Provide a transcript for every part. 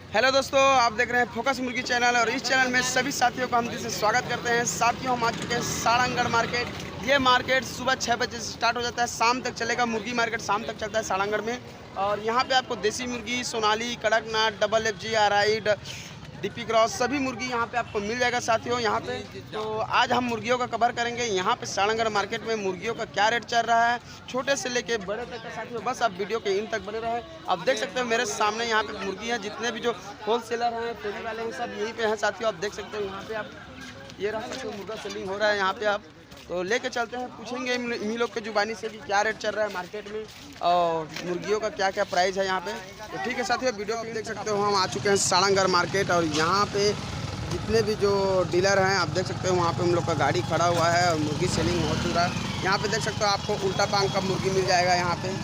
Hello दोस्तों, आप देख रहे हैं फोकस मुर्गी चैनल और इस चैनल में सभी साथियों को हम दिल से स्वागत करते हैं। साथियों, हम आ चुके हैं सारंगगढ़ मार्केट। ये मार्केट सुबह 6 बजे से स्टार्ट हो जाता है, शाम तक चलेगा। मुर्गी मार्केट शाम तक चलता है सारंगगढ़ में। और यहाँ पे आपको देसी मुर्गी, सोनाली, कड़कनाथ, डबल FG, आराइड, डीपी क्रॉस सभी मुर्गी यहाँ पे आपको मिल जाएगा साथियों यहाँ पे। तो आज हम मुर्गियों का कवर करेंगे यहाँ पे सारंगगढ़ मार्केट में मुर्गियों का क्या रेट चल रहा है, छोटे से लेके बड़े तक का साथियों। बस आप वीडियो के इन तक बने रहे। आप देख सकते हो मेरे सामने यहाँ पे मुर्गी है, जितने भी जो होलसेलर हैं, फेरी वाले हैं, सब यहीं पे हैं साथियों। आप देख सकते हो यहाँ पे आप ये रहा साथियों, मुर्गा सेलिंग हो रहा है यहाँ पे। आप तो लेके चलते हैं, पूछेंगे इन्हीं लोग के जुबानी से कि क्या रेट चल रहा है मार्केट में और मुर्गियों का क्या क्या प्राइस है यहाँ पे। तो ठीक है साथियों, वीडियो पे देख सकते हो हम आ चुके हैं सारंगगढ़ मार्केट। और यहाँ पे जितने भी जो डीलर हैं आप देख सकते हो, वहाँ पे हम लोग का गाड़ी खड़ा हुआ है और मुर्गी सेलिंग हो चुका है। यहाँ पे देख सकते हो आपको उल्टा पांग का मुर्गी मिल जाएगा यहाँ पे।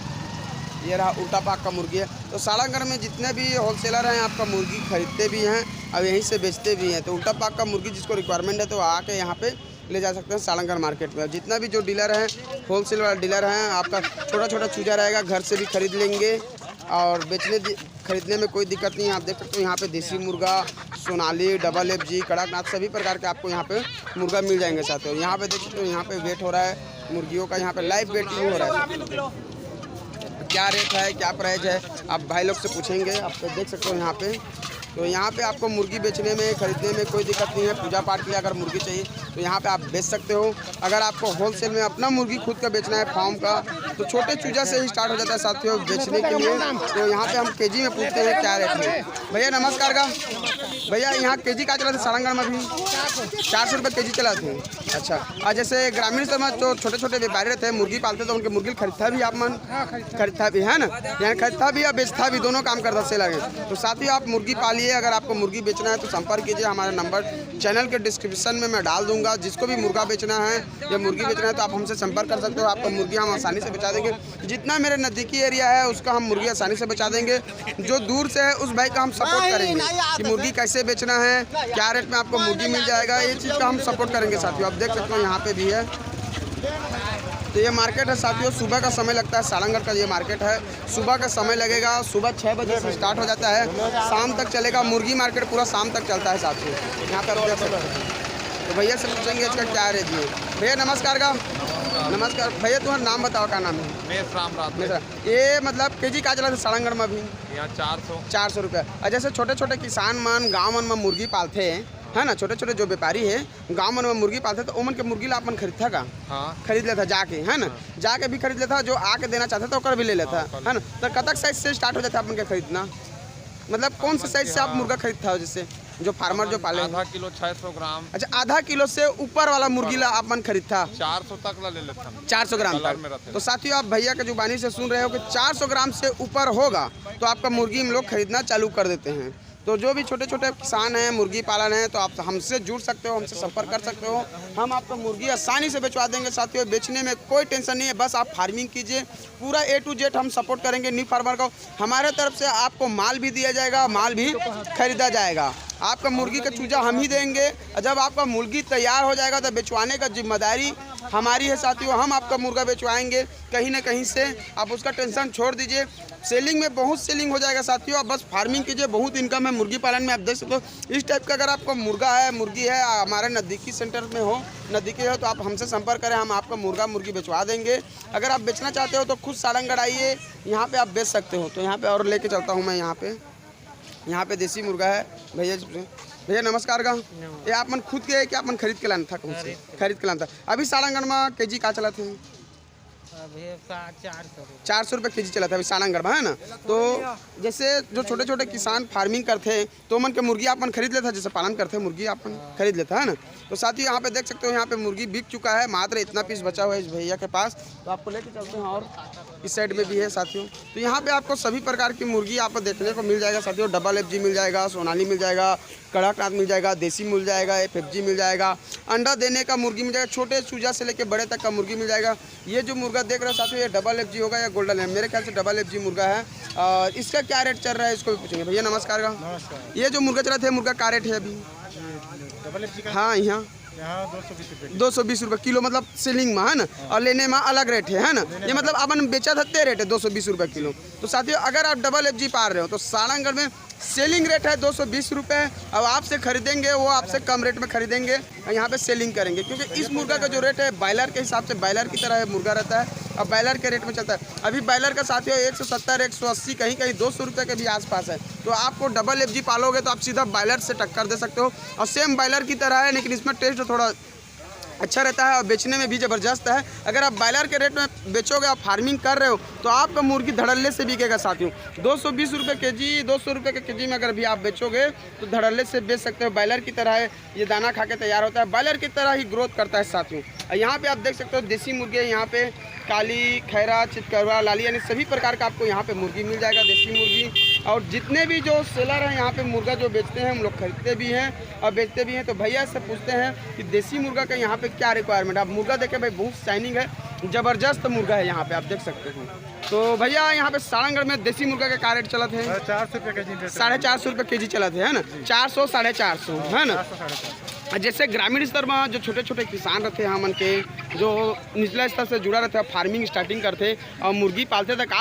ये रहा उल्टा पाक का मुर्गी है। तो सारंगगढ़ में जितने भी होलसेलर हैं आपका मुर्गी खरीदते भी हैं और यहीं से बेचते भी हैं। तो उल्टा पाक का मुर्गी जिसको रिक्वायरमेंट है तो आके यहाँ पे ले जा सकते हैं सारंगगढ़ मार्केट में। जितना भी जो डीलर हैं, होलसेल वाला डीलर हैं, आपका छोटा छोटा चूजा रहेगा, घर से भी खरीद लेंगे और खरीदने में कोई दिक्कत नहीं है। आप देख सकते हो यहाँ पे देसी मुर्गा, सोनाली, डबल FG, कड़कनाथ सभी प्रकार के आपको यहाँ पे मुर्गा मिल जाएंगे साथियों। यहाँ पे देख सकते हो यहाँ पे वेट हो रहा है मुर्गियों का, यहाँ पे लाइव वेटिंग हो रहा है। क्या रेट है, क्या प्राइस है, आप भाई लोग से पूछेंगे। आप देख सकते हो यहाँ पे। तो यहाँ पे आपको मुर्गी बेचने में, खरीदने में कोई दिक्कत नहीं है। पूजा पाठ के लिए अगर मुर्गी चाहिए तो यहाँ पे आप बेच सकते हो। अगर आपको होलसेल में अपना मुर्गी खुद का बेचना है फार्म का, तो छोटे चूजा से ही स्टार्ट हो जाता है साथियों बेचने के लिए। तो यहाँ पे हम केजी में पूछते हैं क्या रेट है। भैया नमस्कार का भैया, यहाँ केजी क्या चला था सारंगगढ़ में? अभी 400 रुपये केजी चला थे। अच्छा, और जैसे ग्रामीण समाज जो छोटे छोटे व्यापारी रहते हैं, मुर्गी पालते तो उनके मुर्गी खरीदता भी आप मन खरीदता भी है ना, यहाँ खरीदता भी या बेचता भी, दोनों काम करता से लगे। तो साथियों आप मुर्गी पालिए। अगर आपको मुर्गी बेचना है तो संपर्क कीजिए, हमारा नंबर चैनल के डिस्क्रिप्शन में मैं डाल दूंगा। जिसको भी मुर्गा बेचना है या मुर्गी बेचना है तो आप हमसे संपर्क कर सकते हो। आपको मुर्गी हम आसानी से बेचा देंगे। जितना मेरे नज़दीकी एरिया है उसका हम मुर्गी आसानी से बेचा देंगे। जो दूर से है उस भाई का हम सपोर्ट करेंगे कि मुर्गी कैसे बेचना है, क्या रेट में आपको मुर्गी मिल जाएगा, ये चीज़ का हम सपोर्ट करेंगे साथियों। आप देख सकते हो यहाँ पे भी है। तो ये मार्केट है साथियों, सुबह का समय लगता है। सारंगगढ़ का ये मार्केट है, सुबह का समय लगेगा। सुबह 6 बजे से स्टार्ट हो जाता है, शाम तक चलेगा। मुर्गी मार्केट पूरा शाम तक चलता है साथियों। यहाँ पे आप देख सकते हैं। तो भैया से पूछेंगे इसका क्या रेट है। भैया नमस्कार का नमस्कार भैया, तुम्हारा नाम बताओ, क्या नाम है? मेरा ये मतलब केजी का चला था सारंगगढ़ में अभी? यहाँ 400 रुपये। और जैसे छोटे छोटे किसान मन गाँव मन में मुर्गी पालते हैं है ना, छोटे छोटे जो व्यापारी है गांव मन में मुर्गी पालते तो ओमन के मुर्गी ला अपन खरीदता का? हाँ। खरीद लेता जाके, है ना, जाके भी खरीद लेता। जो आके देना चाहता था ओकर भी ले लेता है ना। तो कतक साइज से स्टार्ट हो जाता है अपन के खरीदना? मतलब कौन सा साइज से आप मुर्गा खरीदता हो? जैसे जो फार्मर जो पाले आधा किलो 600 ग्राम। अच्छा, आधा किलो से ऊपर वाला मुर्गी ला अपन खरीदता? 400 तक ला ले लेता, 400 ग्राम तक। तो साथियों आप भैया के जुबानी से सुन रहे हो कि 400 ग्राम से ऊपर होगा तो आपका मुर्गी हम लोग खरीदना चालू कर देते हैं। तो जो भी छोटे छोटे किसान हैं, मुर्गी पालन हैं, तो आप हमसे जुड़ सकते हो, हमसे संपर्क कर सकते हो। हम आपको मुर्गी आसानी से बेचवा देंगे साथियों। बेचने में कोई टेंशन नहीं है, बस आप फार्मिंग कीजिए। पूरा A to Z हम सपोर्ट करेंगे न्यू फार्मर को। हमारे तरफ से आपको माल भी दिया जाएगा, माल भी खरीदा जाएगा। आपका मुर्गी का चूजा हम ही देंगे। जब आपका मुर्गी तैयार हो जाएगा तो बेचवाने का जिम्मेदारी हमारी है साथियों। हम आपका मुर्गा बेचवाएंगे कहीं ना कहीं से, आप उसका टेंशन छोड़ दीजिए। सेलिंग में बहुत सेलिंग हो जाएगा साथियों। आप बस फार्मिंग कीजिए, बहुत इनकम है मुर्गी पालन में। आप देख सकते हो इस टाइप का अगर आपको मुर्गा है, मुर्गी है, हमारे नज़दीकी सेंटर में हो, नज़दीकी है, तो आप हमसे संपर्क करें, हम आपका मुर्गी बेचवा देंगे। अगर आप बेचना चाहते हो तो खुद सारंगगढ़ आइए, यहाँ पे आप बेच सकते हो। तो यहाँ पे और लेके चलता हूँ मैं। यहाँ पे देसी मुर्गा है। भैया नमस्कार का ये आप मन खुद के क्या अपन खरीद के लाना था? कौन से खरीद के लाना था? अभी सारंगगढ़ में केजी का चला थे? 400 रुपये केजी चला था अभी सारंगगढ़ में, है ना। तो जैसे जो छोटे छोटे किसान फार्मिंग करते हैं तो मन के मुर्गी अपन खरीद लेता, जैसे पालन करते हैं मुर्गी अपन खरीद लेता है ना। तो साथियों यहाँ पे देख सकते हो, यहाँ पे मुर्गी बिक चुका है, मात्र इतना पीस बचा हुआ है इस भैया के पास। तो आपको लेके चलते हैं। और इस साइड में भी है साथियों। तो यहाँ पे आपको सभी प्रकार की मुर्गी आपको देखने को मिल जाएगा साथियों। डबल FG मिल जाएगा, सोनाली मिल जाएगा, कड़कनाथ मिल जाएगा, देसी मिल जाएगा, FG मिल जाएगा, अंडा देने का मुर्गी मिल जाएगा, छोटे चूजा से लेकर बड़े तक का मुर्गी मिल जाएगा। ये जो मुर्गा देख रहे हो साथियों, ये डबल FG होगा या गोल्डन है? मेरे ख्याल से डबल FG मुर्गा है। और इसका क्या रेट चल रहा है इसको भी पूछेंगे। भैया नमस्कार का ये जो मुर्गा चला था, मुर्गा का रेट है अभी? हाँ, यहाँ 220 रुपये किलो, मतलब सेलिंग में, है ना, और लेने में अलग रेट है ना। ये मतलब अपन बेचा था रेट है 220 रुपये किलो। तो साथियों अगर आप डबल FG पा रहे हो तो सारंगगढ़ में सेलिंग रेट है 220 रुपये। अब आपसे खरीदेंगे वो आपसे कम रेट में खरीदेंगे, यहाँ पे सेलिंग करेंगे, क्योंकि इस मुर्गा का जो रेट है बॉयलर के हिसाब से बॉयलर की तरह मुर्गा रहता है और बॉयलर के रेट में चलता है। अभी बॉयलर का साथियों 170, 180, कहीं कहीं 200 रुपये के भी आसपास है। तो आपको डबल एफजी पालोगे तो आप सीधा बॉयलर से टक्कर दे सकते हो और सेम बॉयलर की तरह है, लेकिन इसमें टेस्ट थोड़ा अच्छा रहता है और बेचने में भी ज़बरदस्त है। अगर आप बॉयलर के रेट में बेचोगे, आप फार्मिंग कर रहे हो तो आपका मुर्गी धड़ल्ले से बिकेगा साथियों। 220 रुपये के जी, 200 रुपये के जी में अगर भी आप बेचोगे तो धड़ल्ले से बेच सकते हो। बॉयलर की तरह है, ये दाना खा के तैयार होता है, बॉयलर की तरह ही ग्रोथ करता है साथियों। यहाँ पे आप देख सकते हो देसी मुर्गे, यहाँ पे काली, खैरा, चितकरवा, लाली, यानी सभी प्रकार का आपको यहाँ पे मुर्गी मिल जाएगा, देसी मुर्गी। और जितने भी जो सेलर हैं यहाँ पे मुर्गा जो बेचते हैं, हम लोग खरीदते भी हैं और बेचते भी हैं। तो भैया से पूछते हैं कि देसी मुर्गा का यहाँ पे क्या रिक्वायरमेंट है। आप मुर्गा देखें भाई, बहुत शाइनिंग है, ज़बरदस्त मुर्गा है यहाँ पे, आप देख सकते हो। तो भैया यहाँ पे सारंगढ़ में देसी मुर्गा का क्या रेट चलत है? 400 रुपये के जी, 450 रुपये के जी चलत है ना, 400, 450 है ना। जैसे ग्रामीण स्तर में जो छोटे छोटे किसान रहते हैं हमन के, जो निचला स्तर से जुड़ा रहते हैं, फार्मिंग स्टार्टिंग करते और मुर्गी पालते, तो का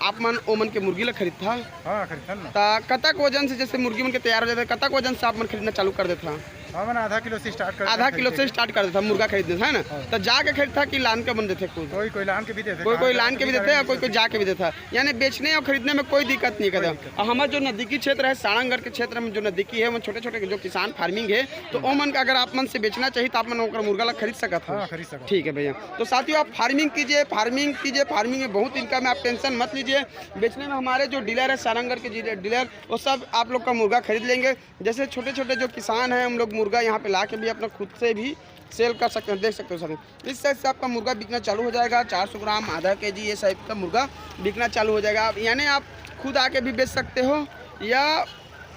आप मन ओमन के मुर्गी ला खरीदता? हाँ, खरीदता ना। तो कतक वजन से जैसे मुर्गी मन के तैयार हो जाते, कतक वजन से आप मन खरीदना चालू कर देता? हाँ, मैंने आधा किलो से स्टार्ट कर, आधा किलो से स्टार्ट कर देता मुर्गा खरीदने, है ना। तो जाके खरीदता कि लान के बन देते? कोई लान के भी देते, कोई लान के भी देते हैं, कोई जाके भी देता। यानी बेचने और खरीदने में कोई दिक्कत नहीं करता। और हमारा जो नज़दीकी क्षेत्र है, सारंगढ़ के क्षेत्र में जो नज़दीकी है, वो छोटे छोटे जो किसान फार्मिंग है, तो ओमन का अगर आप मन से बेचना चाहिए तो आप मन होकर मुर्गा ला खरीद सकते हो। ठीक है भैया। तो साथियों आप फार्मिंग कीजिए, फार्मिंग कीजिए, फार्मिंग में बहुत इनकम है, आप टेंशन मत लीजिए। बेचने में हमारे जो डीलर है सारंगढ़ के डीलर, वो सब आप लोग का मुर्गा खरीद लेंगे। जैसे छोटे छोटे जो किसान हैं, हम लोग मुर्गा यहाँ पे ला के भी अपना खुद से भी सेल कर सकते हैं, देख सकते हो सर। इस साइज से आपका मुर्गा बिकना चालू हो जाएगा, 400 ग्राम, आधा केजी, ये साइज का मुर्गा बिकना चालू हो जाएगा। यानी आप खुद आके भी बेच सकते हो या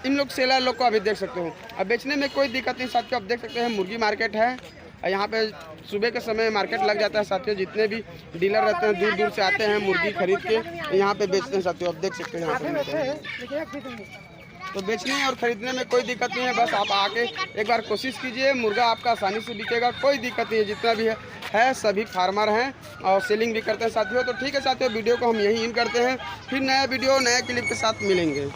इन लोग सेलर लोग को अभी देख सकते हो। अब बेचने में कोई दिक्कत नहीं साथियों। आप देख सकते हैं मुर्गी मार्केट है, यहाँ पे सुबह के समय मार्केट लग जाता है साथियों। जितने भी डीलर रहते हैं दूर दूर से आते हैं मुर्गी खरीद के यहाँ पे बेचते हैं साथियों। आप देख सकते हैं यहाँ पे। तो बेचने और खरीदने में कोई दिक्कत नहीं है, बस आप आके एक बार कोशिश कीजिए, मुर्गा आपका आसानी से बिकेगा, कोई दिक्कत नहीं है। जितना भी है सभी फार्मर हैं और सेलिंग भी करते हैं साथियों। तो ठीक है साथियों, वीडियो को हम यहीं इन करते हैं, फिर नया वीडियो नया क्लिप के साथ मिलेंगे।